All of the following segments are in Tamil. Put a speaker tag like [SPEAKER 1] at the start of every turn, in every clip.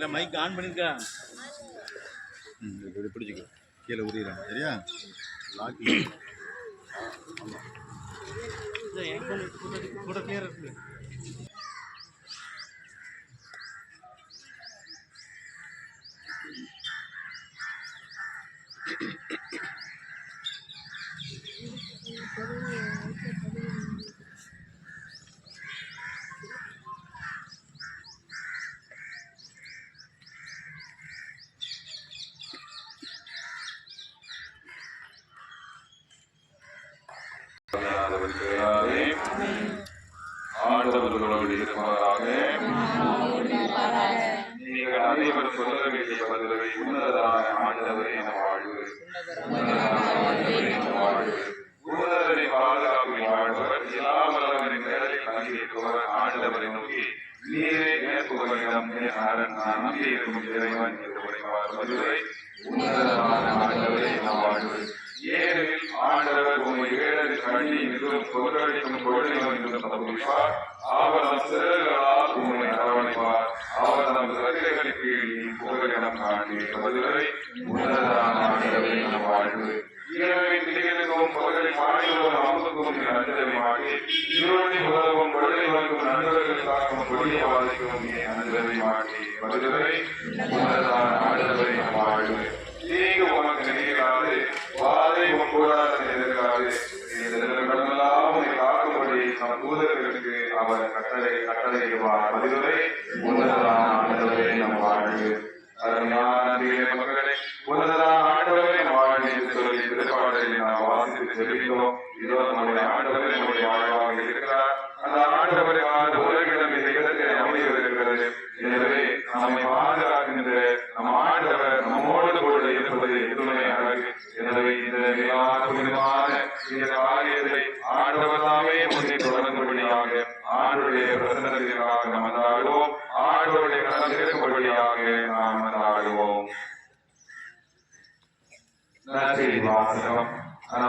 [SPEAKER 1] இல்லை மைக் ஆன் பண்ணியிருக்கா. இப்படி பிடிச்சிக்கோ, கீழே உரியிறாங்க சரியா. லாக் என் கூட கிளியர் இருக்கு.
[SPEAKER 2] ஆண்டவர்களோடு இருப்பாராக. நீங்கள் அனைவரும் சொல்ல வேண்டிய பதிலை உன்னதரான ஆண்டவரே என வாழ்வு. உன்னதரை பாதுகாப்பு வாழ்பவர் எல்லாவரின் நேரத்தில் தங்கியிருப்பவர் ஆண்டவரை நோக்கி நீரே மேற்புகளிடம் அரண் நான் நம்பியிருக்கும் இறைவன் என்று உரைப்பார். பதிலை உன்னதரான ஆண்டவரே என வாழ்வு. ஏனெனில் ஆண்டவர் உண்மை ஏழரில் கண்ணி நின்றும் கொதளிக்கும் கொள்ளை நோய்களும் தப்புவிப்பார். அவர் நம் சிறகுகளால் உண்மை அரவணைப்பார். அவர் நம் சகைகளின் கீழ் புகலிடம் காண்பீர். பதிலை உன்னதரான ஆண்டவரே என வாழ்வு. இரவின் திணிகளுக்கும் பகலின் மாநிலம் அமுதுக்கும் அஞ்சலை மாட்டி இருளின் உதவும் கொள்ளை நோய்க்கும் நண்பர்கள் காக்கும் கொடிய வாதைக்கும் அஞ்சலை மாட்டி. பதிலை உன்னதரான ஆண்டவரே என வாழ்வு. தீங்கு உனக்கு நினைக்காது, வாதை உன் கூடாரத்தை எதிர்க்காது. கடமெல்லாம் உன்னை காக்கும்படி நம் தூதர்களுக்கு அவர் கட்டளையிடுவார். பதிலை உன்னதரான ஆண்டவரே நம் வாழ்வு. அருமையான மக்களே, உன்னதரான ஆண்டவரே நம் வாழ்வு என்று சொல்லி திருப்பாடலை நாம் வாசித்து செல்கிறோம். இதோ நம்முடைய ஆண்டவரே நம்முடைய வாழ்வாக இருக்கிறார். அந்த ஆண்டவருக்கான உலகிடம் இந்த இடத்தில் அமைந்திருக்கிறது. எனவே நம்மை பாதுகாக்கின்ற நம் ஆண்டவர் நம்மோடு கூட இருப்பது எதுவுமே அழகு. எனவே இந்த புனிதமான இந்த காரியத்தை ஆண்டவர் தாமே முன்னே தொடர்ந்தபடியாக ஆண்டுடைய பிரசன்னத்திற்காக நாம் மன்றாடுவோம். ஆண்டவருடைய கரம் இருக்கும்படியாக நாம் மன்றாடுவோம். வாசகம்.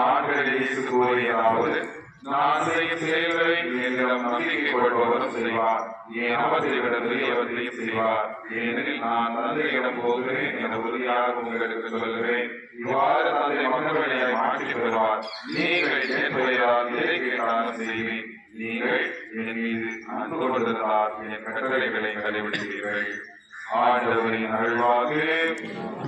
[SPEAKER 2] ஆண்களில் இயேசு கூறியதாவது, நான் செய்யும் செயல்களை என்னிடம் நம்பிக்கை கொள்பவரும் செய்வார். என் அவற்றை விட பெரியவற்றையும் செய்வார். ஏனெனில் நான் தந்தையிடம் போகிறேன் என உறுதியாக உங்களுக்கு சொல்கிறேன். இவ்வாறு தந்தை மகன்களை மாற்றிப் பெறுவார். நீங்கள் என் பெயரால் எதை கேட்டாலும் செய்வேன். நீங்கள் என் மீது அன்பு கொண்டிருந்தால் என் கட்டளைகளை கடைபிடிப்பீர்கள். ஆண்டவரின் அருள்வாக்கு.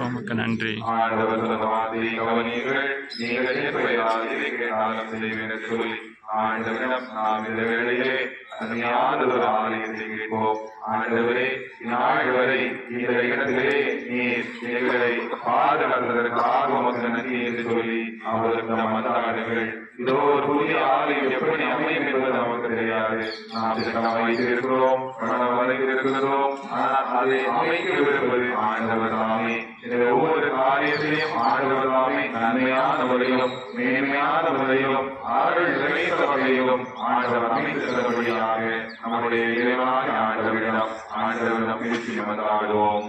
[SPEAKER 3] உமக்கு நன்றி.
[SPEAKER 2] ஆண்டவர் வார்த்தையை கவனியுங்கள். நீங்கள் என் பெயரால் எதை கேட்டாலும் செய்வேன் என்று சொல்லி ஆண்டவரிடம் நாம் இந்த வேளையிலே அருமையான ஒரு ஆலயத்தை கேட்போம். ஆண்டவரே, இந்நாள் வரை இந்த இடத்திலே நீர் எங்களை பாதுகாத்ததற்காக உமக்கு நன்றி என்று சொல்லி அவருக்கு நாம் மன்றாடுங்கள். இதோ ஒரு புதிய ஆலயம் எப்படி அமையும் என்பது நமக்கு தெரியாது. நாம் திட்டம் வைத்திருக்கிறோம், பணம் வைத்திருக்கிறோம். ஆனால் அதை அமைக்க விரும்புவது ஆண்டவர் தாமே. எனவே ஒவ்வொரு காரியத்திலையும் ஆண்டவர் தாமே நன்மையான முறையிலும் மேன்மையான முறையிலும் அருள் நிறைந்த வகையிலும் ஆண்டவர் அமைத்து செல்லும்படியாக நம்முடைய இறைவனாக ஆண்டவரிடம் பேசி மன்றாடுவோம்.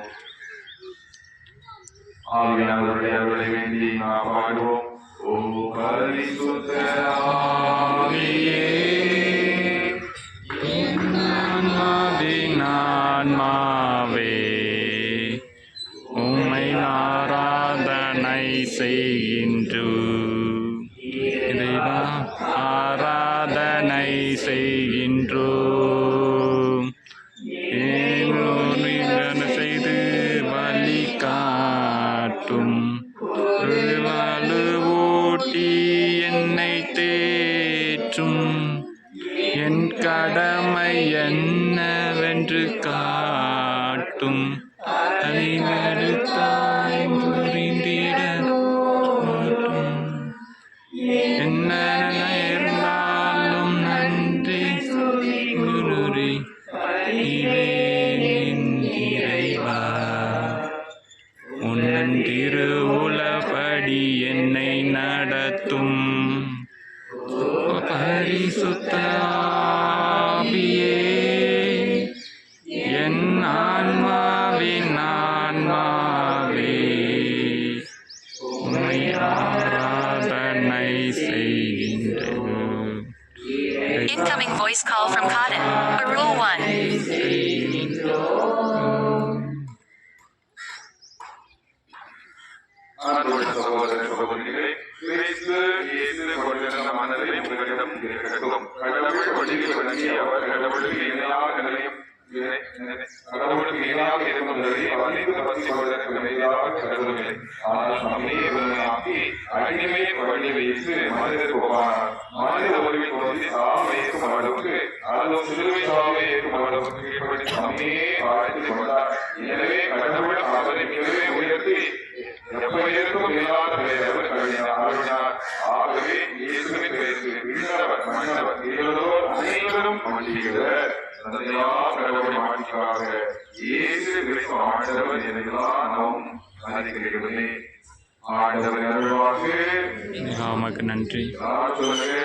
[SPEAKER 2] ஆவியானவருடைய அருளை வேண்டி நாம் பாடுவோம். ஓ பரிசுத்த ஆவியே,
[SPEAKER 3] ஆன்மாவே உம்மை ஆராதனை செய்கின்றோம். இறைவா, ஆராதனை செய்கின்றோம். செய்து வழி காட்டும் ஊட்டி என்னை தேற்றும். என் கடமை என்னவென்று காட்டும். அறிவெடுத்தாய் புரிந்திட என்ன இருந்தாலும் நன்றி குருரி இறைவா. உன்னன் திருவுளப்படி என்னை நடத்தும். பரிசுத்த ஆவியே, என் ஆன்மாவின் ஆன்மாவே உம்மை ஆராதனை செய்கின்றேன்.
[SPEAKER 4] Incoming voice call from Cotton. Rule 1.
[SPEAKER 2] தோன்றினார். மனித உருவில் தோன்றி சாவை ஏற்கும் அளவுக்கு, அதுவும் சிலுவை சாவை ஏற்கும் அளவுக்கு கீழ்ப்படி தம்மையே தாழ்த்திக் கொண்டார். எனவே கடவுள் அவரை மிகவே உயர்த்தி எப்பெயருக்கும் இல்லாத பெயர் அருளினார். ஆகவே இயேசுவின் பெயருக்கு விண்ணவர் மன்னவர் இவர்களோர் அனைவரும் மன்னிக்கிறவர். தந்தையார் கடவுளை மாற்றிக்காக இயேசு கிறிஸ்து ஆண்டவர் எனலாம் நாம் அறிகிறீர்களே. ஆண்டவர் அருள்வாக்கு.
[SPEAKER 3] உமக்கு நன்றி.
[SPEAKER 2] சொல்லுங்க.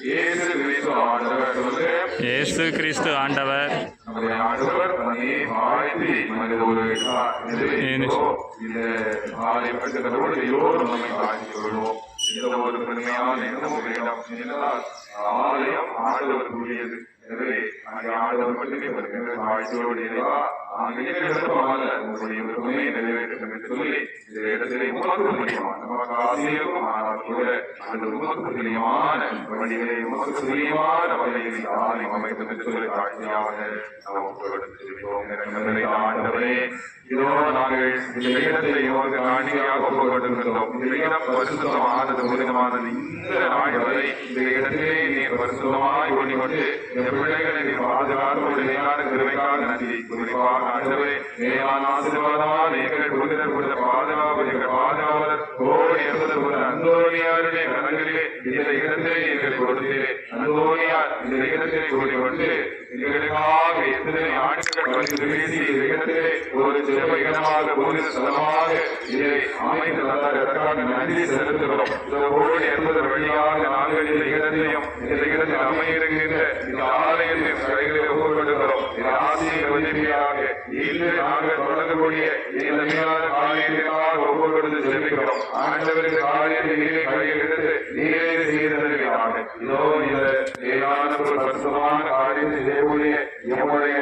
[SPEAKER 2] இயேசு கிறிஸ்து ஆண்டவர். சொல்லுங்க.
[SPEAKER 3] இயேசு கிறிஸ்து ஆண்டவர்.
[SPEAKER 2] நம்முடைய ஆண்டவர் தன்னை வாழ்த்தி மனித உருவாக்கினார். இந்த ஆலயப்பட்டதோடு எல்லோரும் நம்மை வாழ்த்திக் கொள்வோம். இந்த ஒரு பெருமையான ஆலயம் ஆண்டவருக்குரியது. எனவே அங்கே ஆண்டவர் மட்டுமே வருகின்ற வாழ்ச்சியோடு இறைவா அங்கே உங்களுடைய விருப்பமே நிறைவேற்றும் என்று சொல்லி இந்த இடத்திலே உமக்கு பிரியமான நமக்கு ஆசிரியருக்கும் ஆனால் கூட அந்த உமக்கு பிரியமான வழிகளை உமக்கு பிரியமான வகையில் ஆலயம் அமைக்கும் என்று சொல்லி காட்சியாக ஆண்டவரே, இதோ நாங்கள் இந்த இடத்தை உமக்கு காணிக்கையாக ஒப்புக்கொண்டிருக்கிறோம். இந்த இடம் பரிசுத்தமானது, புனிதமானது. இந்த நாள் வரை இந்த இடத்திலே நீர் பரிசுத்தமாய் கொண்டு பிள்ளைகளை பாதுகாப்பு நிலையான கிருபைக்காக நன்றி. குறிப்பாக ஆண்டவரே, மேலான ஆசீர்வாதமான எங்கள் குருதினர் கொடுத்த பாதுகாப்பு எங்கள் பாதுகாவலர் கோடி என்பது ஒரு அந்தோனியாருடைய கரங்களிலே இந்த இடத்திலே எங்களை கொடுத்தீரே. அந்தோனியார் இந்த இடத்திலே கூடிக்கொண்டு எங்களுக்காக எத்தனை ஆண்டுகள் பரிசு பேசி இந்த இடத்திலே ஒரு சிறப்பு இடமாக புனித ஸ்தலமாக இதை அமைத்து தந்ததற்காக நன்றி செலுத்துகிறோம். இந்த கோடி என்பது வழியாக நாங்கள் இந்த இடத்தையும் இந்த இடத்தில் அமையிருக்கின்ற இந்த ஆலயத்தின் கைகளை ஒப்புக்கொள்கிறோம். ஆசிரியர் உதவியாக இன்று நாங்கள் தொடங்கக்கூடிய இந்த மேலான காரியத்திற்காக ஒப்புக்கொடுத்து செலுத்துகிறோம். ஆண்டவரின் காரியத்தை நீரை கையில் எடுத்து நீரை செய்திருக்கிறாங்க. இதோ இந்த மேலான ஒரு பரிசுத்தமான காரியத்தை செய்யக்கூடிய எம்முடைய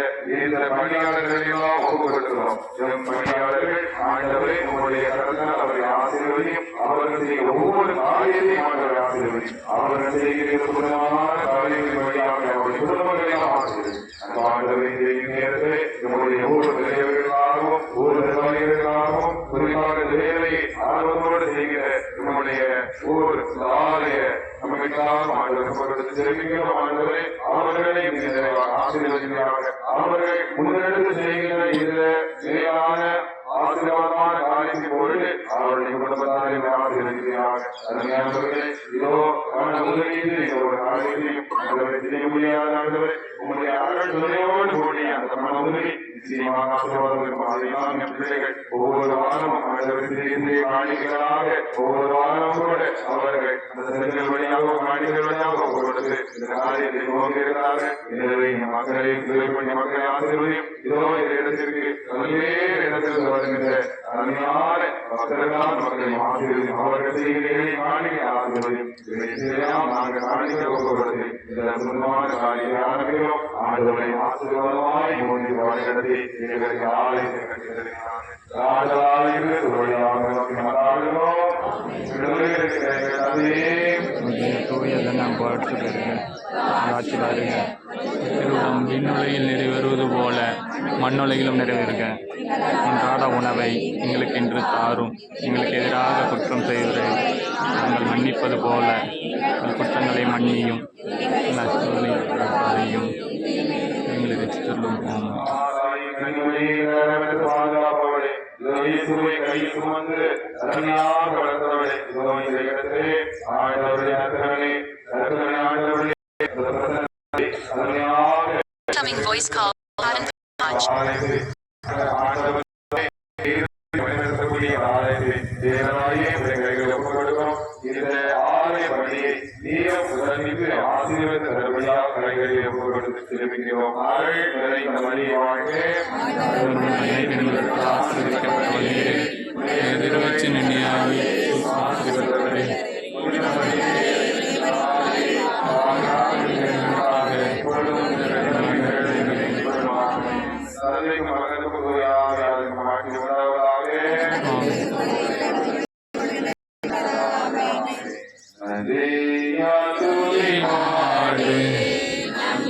[SPEAKER 2] இந்த பணியாளர்களையெல்லாம் ஒப்புக்கொள்கிறோம். எம் பணியாளர்கள் ஆண்டவரை உங்களுடைய கருத்தால் அவரை ஆசீர்வதியும். அவர்கள் செய்ய ஒவ்வொரு காரியத்தையும் ஆண்டவரை ஆசீர்வதியும். அவர்கள் செய்கிற புனிதமான காரியங்களின் வழியாக அவருடைய குடும்பங்களையும் ஆசீர்வதியும். அந்த ஆண்டவரை செய்யும் நேரத்தில் நம்முடைய ஒவ்வொரு தலைவர்களுக்காகவும் ஒவ்வொரு நிர்வாகிகளுக்காகவும் குறிப்பாக வேலையை ஆர்வத்தோடு செய்கிற நம்முடைய ஒவ்வொரு ஆலய நம்மளுக்காக ஆண்டவர் தெரிவிக்கிறோம். ஆண்டவரை அவர்களையும் ஆசீர்வதிக்கிறார்கள். அவர்கள் முன்னெடுத்து செய்கிற இந்த நிலையான ஆசீர்வாதமான காரியத்தின் பொழுது அவருடைய குடும்பத்தாரை ஆசீர்வதிக்கிறார்கள். அருமையானவர்களே, இதோ முதலீடு ஒரு காரியத்தையும் ஆண்டவரை செய்ய முடியாத ஆண்டவரை உங்களுடைய அருள் துணையோடு கூடிய அந்த முதலீடு நிச்சயமாக ஆசீர்வாதம் பிள்ளைகள் ஒவ்வொரு வாரமும் ஆண்டவரை காணிக்கலாக ஒவ்வொரு வாரமும் கூட அவர்கள் அந்த செல்கள் வழியாக காணிகள் வழியாக கொடுத்து இந்த காரியத்தை நோக்கியிருக்கிறார்கள். எனவே மக்களை மக்களை ஆசீர்வதியும். இதோ இந்த இடத்திற்கு பல்வேறு இடத்திலிருந்து வருகின்ற அருமையான மக்களால் மக்களை ஆசீர்வதியும். அவர்கள் செய்கிற காணிக்கை ஆசீர்வதியும். நாங்கள் காணிக்கை ஒப்புக்கொடுத்து இந்த சுத்தமான காரியத்தை ஆரம்பிக்கிறோம். ஆண்டவரை ஆசீர்வாதமாய் மூன்று வழிநடத்தி எங்களுக்கு ஆலயத்தை கட்டியிருக்கிறார்கள்.
[SPEAKER 3] திருவிழம் விண்ணுலகில் நிறைவேறுவது போல மண்ணுலகிலும் நிறைவேறுக. அன்றாட உணவை எங்களுக்கு இன்று தாரும். எங்களுக்கு எதிராக குற்றம் செய்வதை நாங்கள் மன்னிப்பது போல எங்கள் குற்றங்களை மன்னியும். நஷ்டங்களையும் எங்களுக்கு எச்சரிலும்
[SPEAKER 2] கை சுமந்து அருமையாக வளர்த்தவளை இந்த இடத்திலே ஆண்டவருடைய
[SPEAKER 4] Incoming voice call.
[SPEAKER 2] இந்த ஆலய பணியை நீரம் உதவிக்கு ஆசீர்வாத தருவதாக கலைகளில் ஒப்புக்கொடுத்து சிறப்பிக்கிறோம். இந்த வழியை வாழ்க்கை
[SPEAKER 3] எதிர்வச்சு நின்னியாவி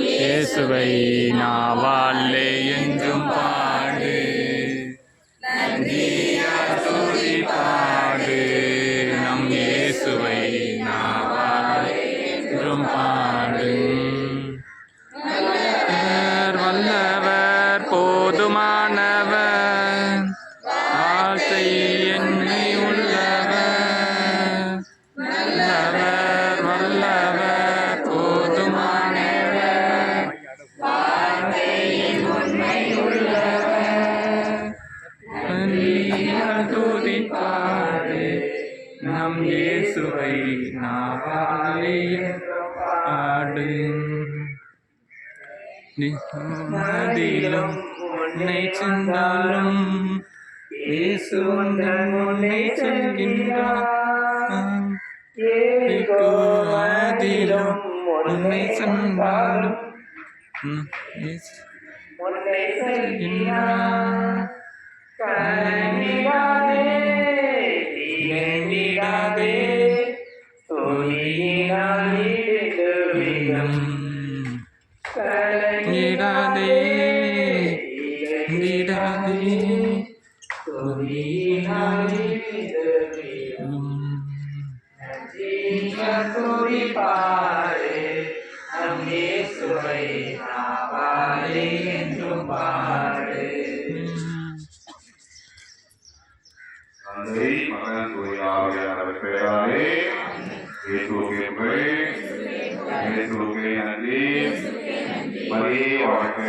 [SPEAKER 3] இயேசுவை நாவாலே என்றும் பாடு. பாடு நம் இயேசுவை நாவாலே என்றும் பாடு. வல்லவர் போதுமானவர் ஆசை என்னை உள்ளவர். நல்லவர் வல்லவர் போதுமானவர் துதிப்பாடு நம் இயேசுவை நாவாலே பாடு. மதிலும் உன்னை சென்றாலும் இயேசு உந்தன் உன்னை செல்கின்றான். அதிலும் உன்னை சென்றாலும் இயேசு உன்னை செல்கின்றான். கலங்கிடாதே இறங்கிடாதே துதியினால் இடுவிடம். கலங்கிடாதே இறங்கிடாதே துதியினால் இடுவிடம். துதிப்பாடு நம் இயேசுவை நாவாலே என்றும் பாடு.
[SPEAKER 2] தந்தை மகன் தூய ஆவியானவர் பெயராலே இயேசுவுக்கே புகழ், இயேசுவுக்கே நன்றி. மரியே வாழ்க.